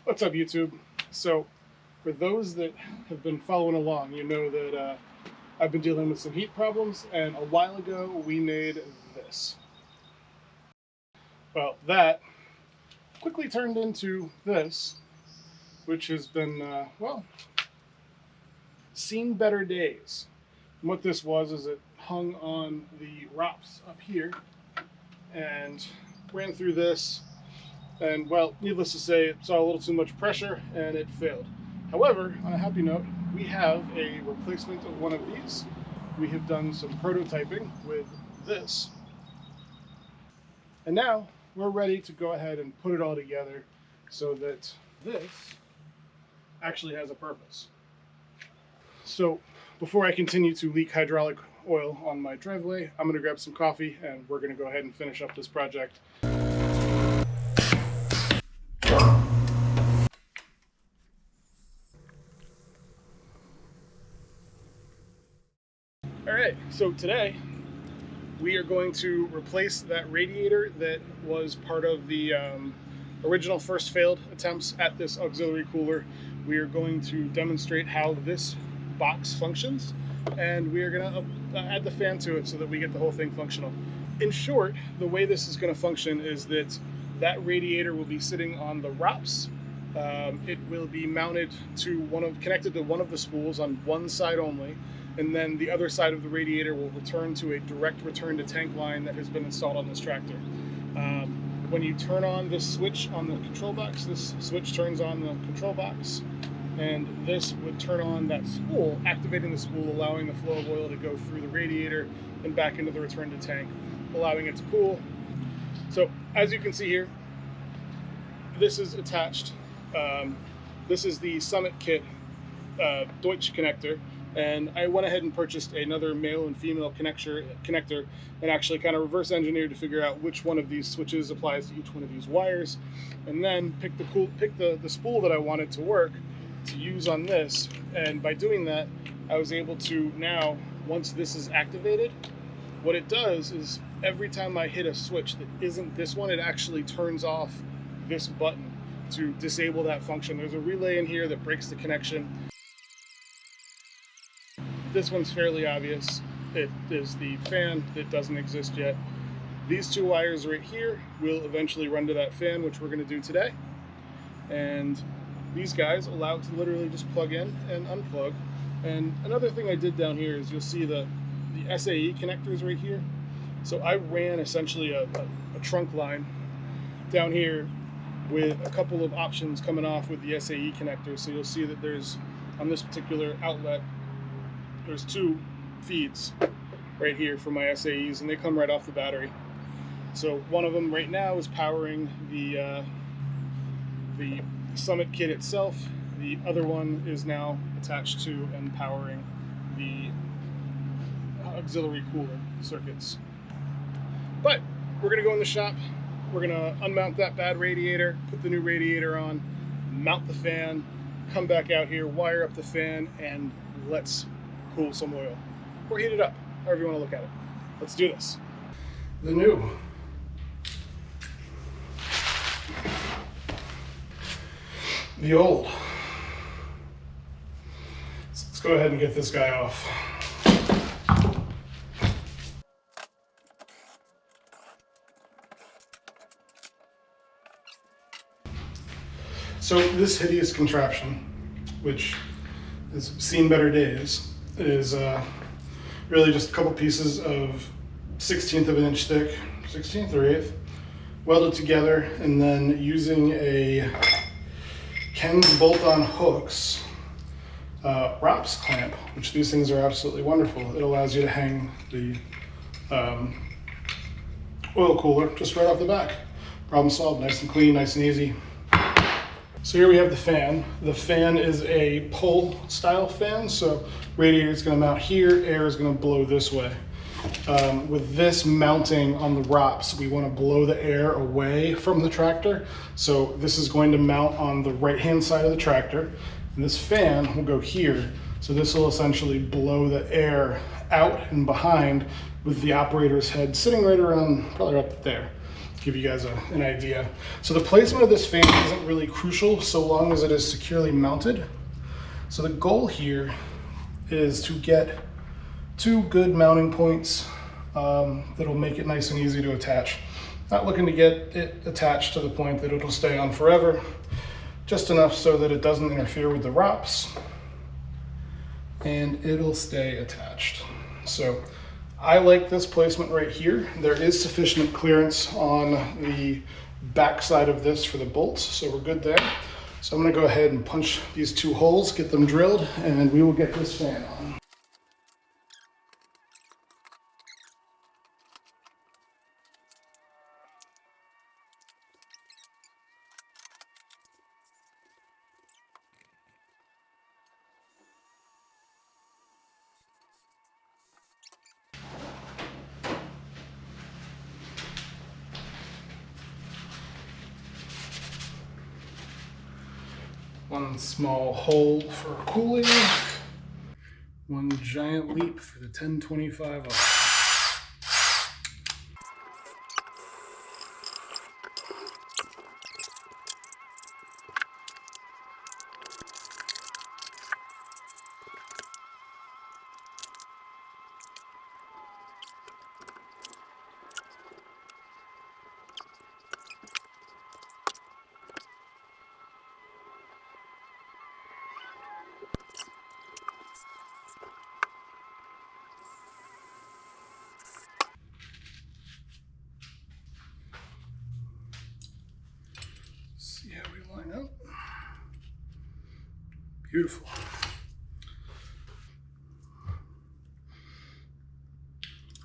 What's up, YouTube? So, for those that have been following along, you know that I've been dealing with some heat problems, and a while ago we made this. Well, that quickly turned into this, which has been, well, seen better days. And what this was is it hung on the ROPS up here and ran through this. And, well, needless to say, it saw a little too much pressure and it failed. However, on a happy note, we have a replacement of one of these. We have done some prototyping with this. And now we're ready to go ahead and put it all together so that this actually has a purpose. So before I continue to leak hydraulic oil on my driveway, I'm going to grab some coffee and we're going to go ahead and finish up this project. Alright, so today we are going to replace that radiator that was part of the original first failed attempts at this auxiliary cooler. We are going to demonstrate how this box functions, and we are going to add the fan to it so that we get the whole thing functional. In short, the way this is going to function is that radiator will be sitting on the ROPS. It will be mounted to connected to one of the spools on one side only, and then the other side of the radiator will return to a direct return to tank line that has been installed on this tractor. When you turn on this switch on the control box, this switch turns on the control box, and this would turn on that spool, activating the spool, allowing the flow of oil to go through the radiator and back into the return to tank, allowing it to cool. So as you can see here, this is attached. This is the Summit Kit Deutsch connector, and I went ahead and purchased another male and female connector and actually kind of reverse engineered to figure out which one of these switches applies to each one of these wires, and then pick the spool that I wanted to work to use on this. And by doing that, I was able to now, once this is activated, what it does is every time I hit a switch that isn't this one, it actually turns off this button to disable that function. There's a relay in here that breaks the connection. This one's fairly obvious. It is the fan that doesn't exist yet. These two wires right here will eventually run to that fan, which we're going to do today. And these guys allow it to literally just plug in and unplug. And another thing I did down here is you'll see the SAE connectors right here. So I ran essentially a trunk line down here with a couple of options coming off with the SAE connector. So you'll see that there's, on this particular outlet, there's two feeds right here for my SAEs, and they come right off the battery. So one of them right now is powering the Summit Kit itself. The other one is now attached to and powering the auxiliary cooler circuits. But we're going to go in the shop. We're going to unmount that bad radiator, put the new radiator on, mount the fan, come back out here, wire up the fan, and let's cool some oil, or heat it up, however you want to look at it. Let's do this. The new. The old. Let's go ahead and get this guy off. So this hideous contraption, which has seen better days, is really just a couple pieces of 1/16 of an inch thick, 16th or 8th, welded together, and then using a Ken's bolt-on hooks ROPS clamp, which these things are absolutely wonderful. It allows you to hang the oil cooler just right off the back. Problem solved, nice and clean, nice and easy. So here we have the fan. The fan is a pull style fan, so radiator is going to mount here, air is going to blow this way. With this mounting on the ROPS, we want to blow the air away from the tractor. So this is going to mount on the right hand side of the tractor, and this fan will go here. So this will essentially blow the air out and behind, with the operator's head sitting right around, probably up there. give you guys an idea. So the placement of this fan isn't really crucial so long as it is securely mounted. So the goal here is to get 2 good mounting points that'll make it nice and easy to attach. Not looking to get it attached to the point that it'll stay on forever, just enough so that it doesn't interfere with the ROPS and it'll stay attached. So I like this placement right here. There is sufficient clearance on the back side of this for the bolts, so we're good there. So I'm gonna go ahead and punch these 2 holes, get them drilled, and we will get this fan on. One small hole for cooling, one giant leap for the 1025 up. See how we line up. Beautiful.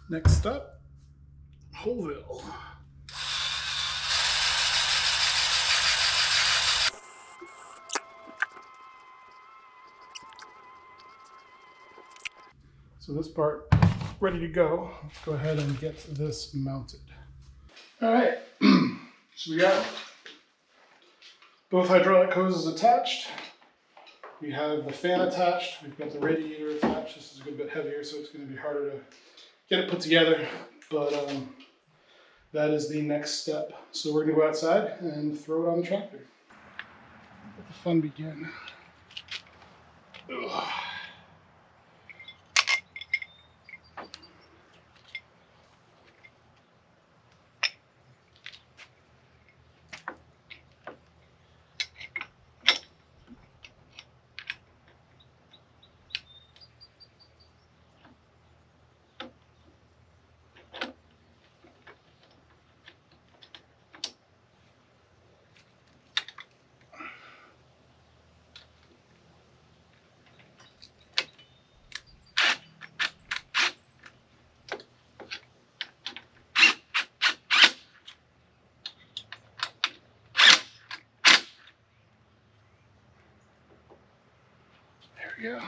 Next up, Holeville. So this part ready to go. Let's go ahead and get this mounted. All right, so we got both hydraulic hoses attached. We have the fan attached. We've got the radiator attached. This is a good bit heavier, so it's going to be harder to get it put together, but that is the next step. So we're going to go outside and throw it on the tractor. Let the fun begin. Ugh. There we go.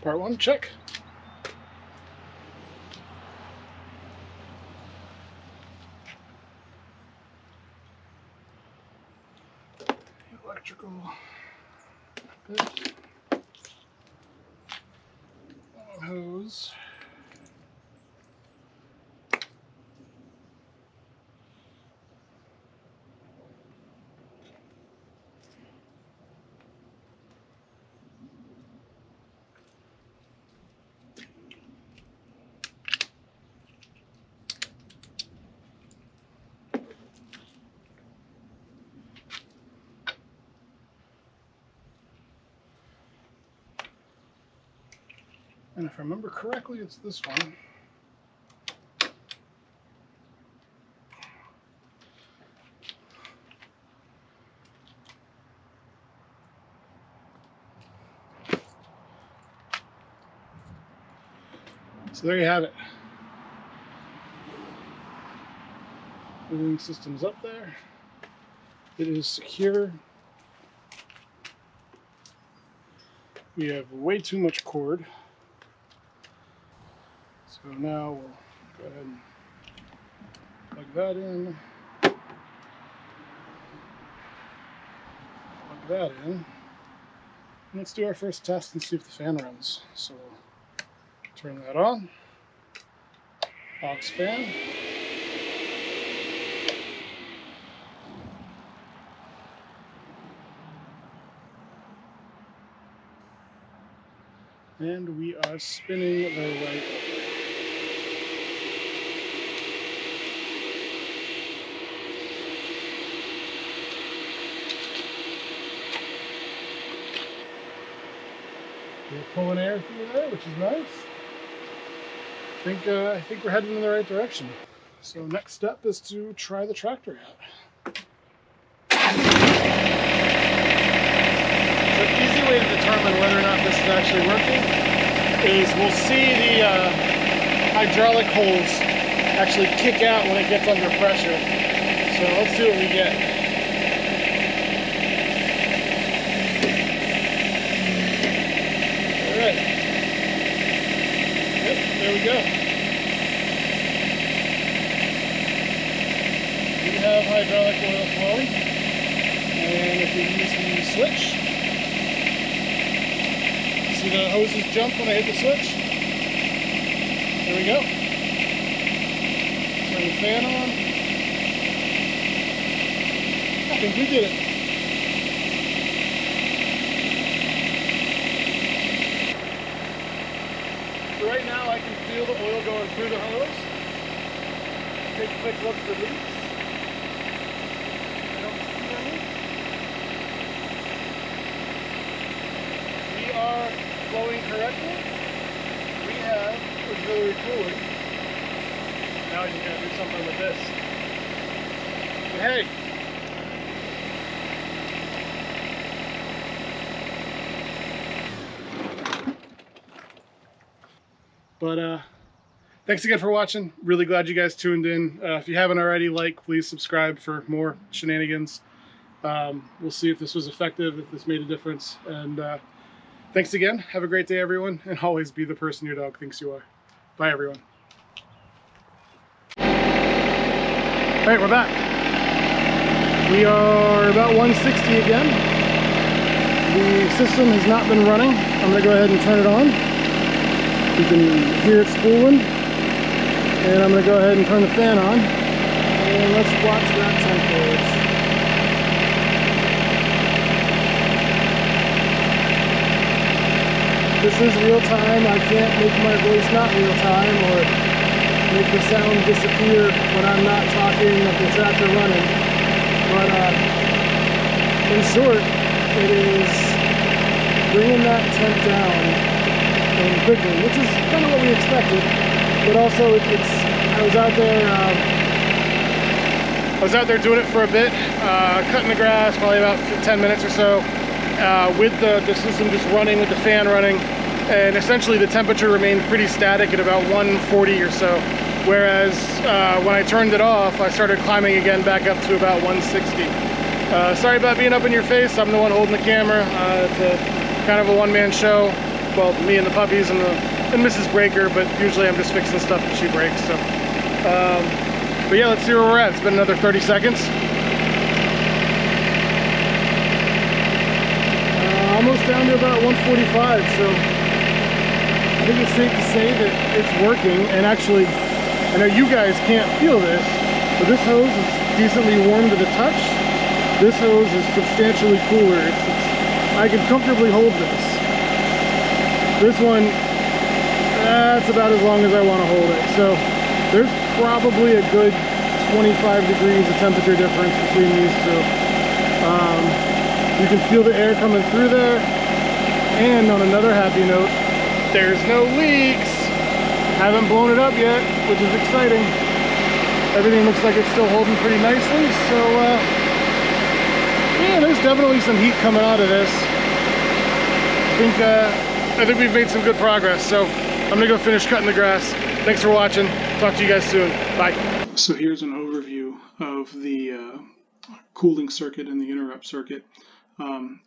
Part 1, check. Electrical bit. Long hose. And if I remember correctly, it's this one. So there you have it. The cooling system's up there. It is secure. We have way too much cord. So now we'll go ahead and plug that in. Plug that in. Let's do our first test and see if the fan runs. So turn that on. Aux fan. And we are spinning the right over. We're pulling air through there, which is nice. I think we're heading in the right direction. So next step is to try the tractor out. So an easy way to determine whether or not this is actually working is we'll see the hydraulic holes actually kick out when it gets under pressure. So let's see what we get. Alright. Yep, there we go. We have hydraulic oil flowing. And if we use the switch, see the hoses jump when I hit the switch? There we go. Turn the fan on. I think we did it. So right now I can feel the oil going through the hose. Take a quick look for leaks. I don't see any. We are flowing correctly. We have auxiliary cooling. Now you gotta do something with this. But hey. But thanks again for watching. Really glad you guys tuned in. If you haven't already, please subscribe for more shenanigans. We'll see if this was effective, if this made a difference. And thanks again. Have a great day, everyone. And always be the person your dog thinks you are. Bye, everyone. All right, we're back. We are about 160 again. The system has not been running. I'm going to go ahead and turn it on. You can hear it spooling. And I'm going to go ahead and turn the fan on. And let's watch that temp gauge. This is real time. I can't make my voice not real time or make the sound disappear when I'm not talking with the tractor running. But in short, it is bringing that temp down and quickly, which is kind of what we expected. But also, I was out there doing it for a bit, cutting the grass, probably about 10 minutes or so, with the system just running, with the fan running, and essentially the temperature remained pretty static at about 140 or so. Whereas when I turned it off, I started climbing again back up to about 160. Sorry about being up in your face. I'm the one holding the camera. It's a kind of a one-man show. Well, me and the puppies and Mrs. Breaker, but usually I'm just fixing stuff that she breaks. So, but yeah, let's see where we're at. It's been another 30 seconds. Almost down to about 145. So I think it's safe to say that it's working. And actually, I know you guys can't feel this, but this hose is decently warm to the touch. This hose is substantially cooler. I can comfortably hold this. This one, that's about as long as I want to hold it. So there's probably a good 25 degrees of temperature difference between these two. You can feel the air coming through there. And on another happy note, there's no leaks. Haven't blown it up yet, which is exciting. Everything looks like it's still holding pretty nicely. So yeah, there's definitely some heat coming out of this. I think we've made some good progress, so I'm gonna go finish cutting the grass. Thanks for watching. Talk to you guys soon. Bye. So here's an overview of the cooling circuit and the interrupt circuit.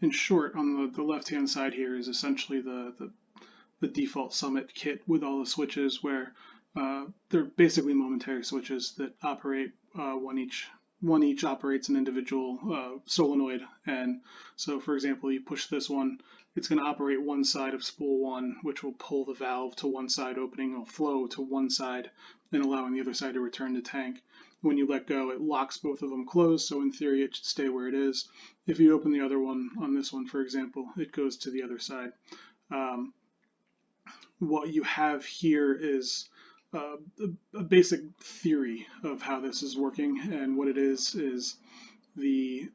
In short, on the left-hand side here is essentially the default Summit kit with all the switches, where they're basically momentary switches that operate one one each operates an individual solenoid. And so, for example, you push this one, it's going to operate one side of spool 1, which will pull the valve to one side, opening a flow to one side and allowing the other side to return to tank. When you let go, it locks both of them closed, so in theory it should stay where it is. If you open the other one, on this one for example, it goes to the other side. What you have here is a basic theory of how this is working, and what it is these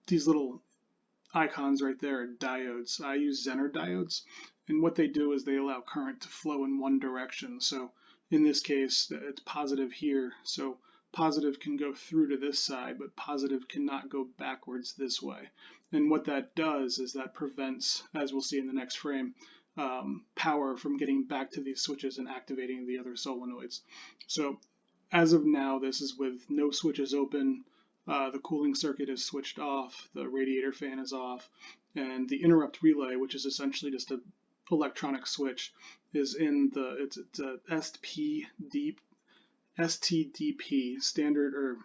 little icons right there are diodes. I use Zener diodes, and what they do is they allow current to flow in one direction. So in this case, it's positive here, so positive can go through to this side, but positive cannot go backwards this way. And what that does is that prevents, as we'll see in the next frame, power from getting back to these switches and activating the other solenoids. So as of now, this is with no switches open. The cooling circuit is switched off, the radiator fan is off, and the interrupt relay, which is essentially just an electronic switch, is in it's a STDP, standard or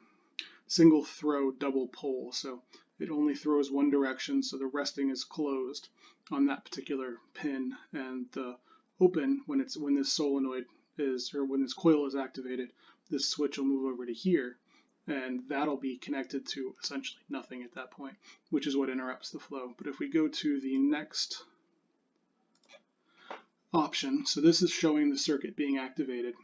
single throw double pole. So it only throws one direction, so the resting is closed on that particular pin, and the open, when this solenoid is, or when this coil is activated, this switch will move over to here, and that'll be connected to essentially nothing at that point, which is what interrupts the flow. But if we go to the next option, so this is showing the circuit being activated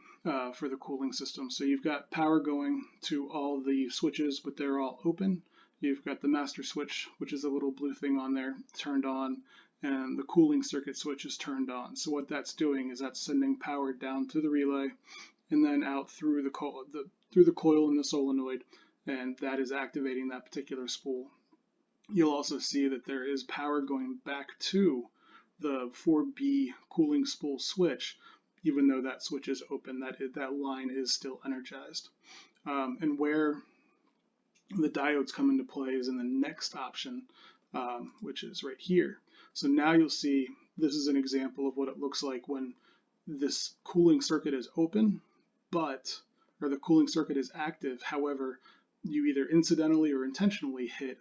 for the cooling system. So you've got power going to all the switches, but they're all open. You've got the master switch, which is a little blue thing on there, turned on, and the cooling circuit switch is turned on. So what that's doing is that's sending power down to the relay and then out through the coil and the solenoid, and that is activating that particular spool. You'll also see that there is power going back to the 4B cooling spool switch, even though that switch is open. That line is still energized. And where the diodes come into play is in the next option, which is right here. So now you'll see this is an example of what it looks like when this cooling circuit is open, or the cooling circuit is active. However, you either incidentally or intentionally hit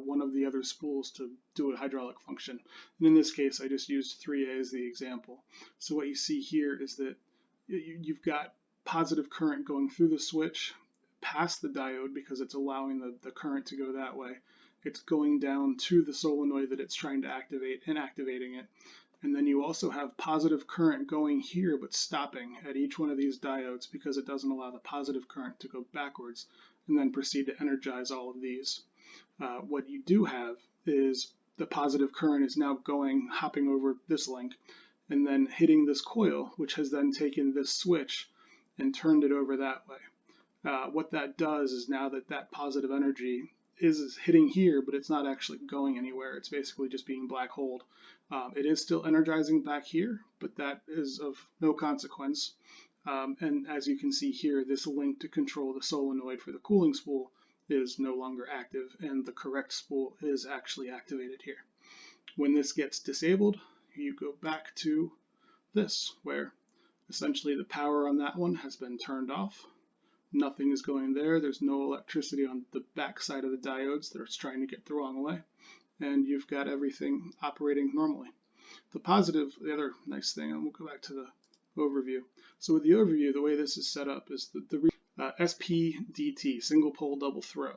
one of the other spools to do a hydraulic function. And in this case, I just used 3A as the example. So what you see here is that you've got positive current going through the switch past the diode because it's allowing the current to go that way. It's going down to the solenoid that it's trying to activate and activating it. And then you also have positive current going here but stopping at each one of these diodes because it doesn't allow the positive current to go backwards and then proceed to energize all of these. What you do have is the positive current is now hopping over this link and then hitting this coil, which has then taken this switch and turned it over that way. What that does is now that positive energy is hitting here, but it's not actually going anywhere. It's basically just being black holed. It is still energizing back here, but that is of no consequence. And as you can see here, this link to control the solenoid for the cooling spool is no longer active, and the correct spool is actually activated here. When this gets disabled, you go back to this, where essentially the power on that one has been turned off. Nothing is going there. There's no electricity on the back side of the diodes that are trying to get the wrong way. And you've got everything operating normally. The other nice thing, and we'll go back to the overview. So with the overview, the way this is set up is the SPDT, single pole double throw.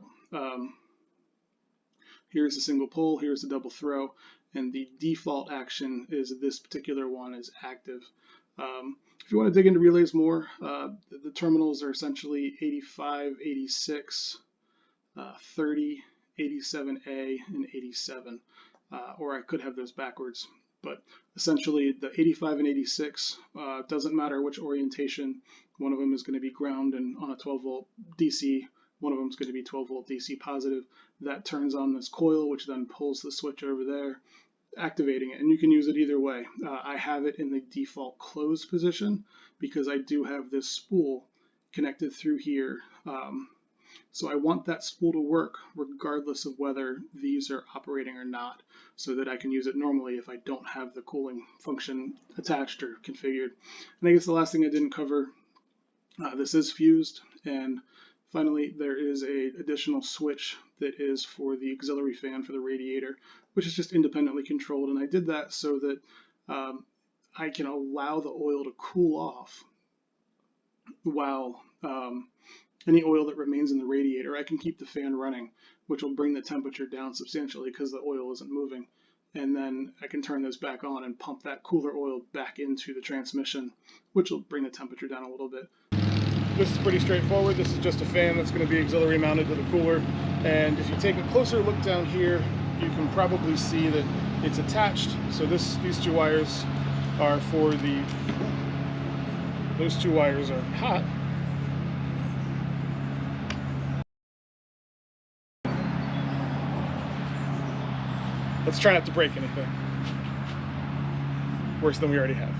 Here's the single pole, here's the double throw, and the default action is this particular one is active. If you want to dig into relays more, the terminals are essentially 85, 86, 30, 87A, and 87. Or I could have those backwards. But essentially the 85 and 86 doesn't matter which orientation. One of them is going to be ground and on a 12 volt DC. One of them is going to be 12 volt DC positive. That turns on this coil, which then pulls the switch over there, activating it. And you can use it either way. I have it in the default closed position because I do have this spool connected through here. So I want that spool to work regardless of whether these are operating or not, so that I can use it normally if I don't have the cooling function attached or configured. And I guess the last thing I didn't cover, this is fused, and Finally, there is an additional switch that is for the auxiliary fan for the radiator, which is just independently controlled, and I did that so that I can allow the oil to cool off while any oil that remains in the radiator, I can keep the fan running, which will bring the temperature down substantially because the oil isn't moving. And then I can turn this back on and pump that cooler oil back into the transmission, which will bring the temperature down a little bit. This is pretty straightforward. This is just a fan that's going to be auxiliary mounted to the cooler. And if you take a closer look down here, you can probably see that it's attached. So these two wires are for the, those two wires are hot. Let's try not to break anything worse than we already have.